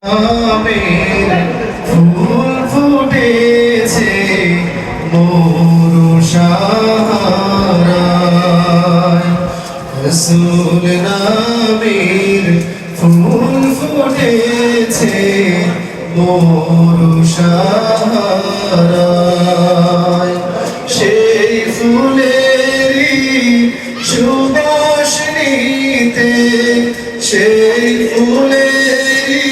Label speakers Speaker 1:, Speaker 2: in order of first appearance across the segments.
Speaker 1: আমের ফুল ফুটেছে মোর সাহারায় রসুল নামের ফুল ফুটেছে মোর সাহারায় সেই ফুলেরই সুবাস নিতে সেই ফুলেরই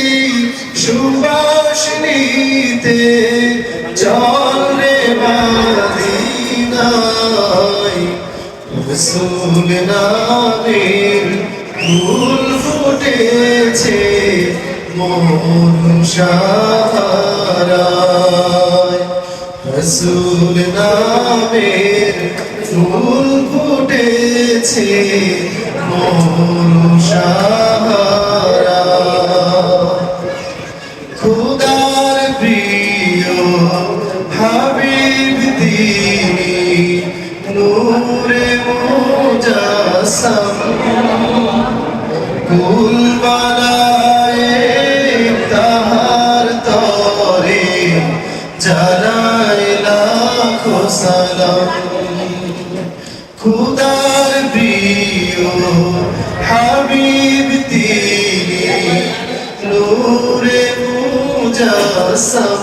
Speaker 1: সুবাস নিতে চল রে মদিনায় রসুল নামের ফুল ফুটেছে মোর সাহারায় রসুল নামের ফুল ফুটেছে মোর সাহারায় খুদার প্রিয় হাবিব তিনি নূরে মুজাসসাম কুল বালায়ে তাহার তরে জানাই লাখো সালাম খুদার প্রিয় হাবিব তিনি নূরে মুজাসসাম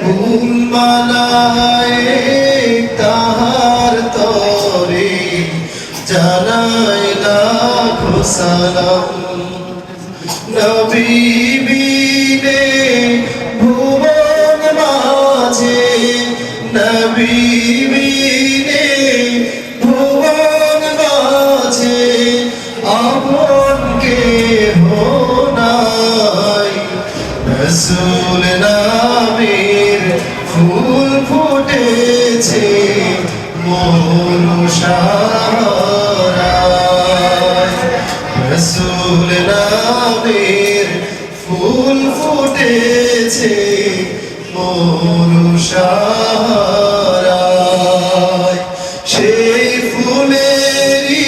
Speaker 1: ফুল মালায়ে তাহার তরে জানাই লাখো সালাম নবী বিনে ভুবন মাঝে নবী বিনে ভুবন মাঝে আপন কেহ নাই রসুল নামের ফুল ফুটেছে মোর সাহারায় রসুল নামের ফুল ফুটেছে মোর সাহারায় সেই ফুলেরই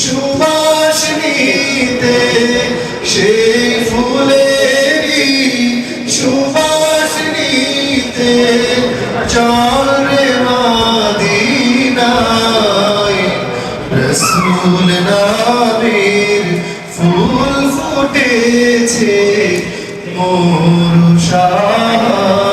Speaker 1: সুবাস নিতে সেই ফুলেরই সুবাস নিতে চল রে মদিনায় রসুল নামের ফুল ফুটেছে মোর সাহারায়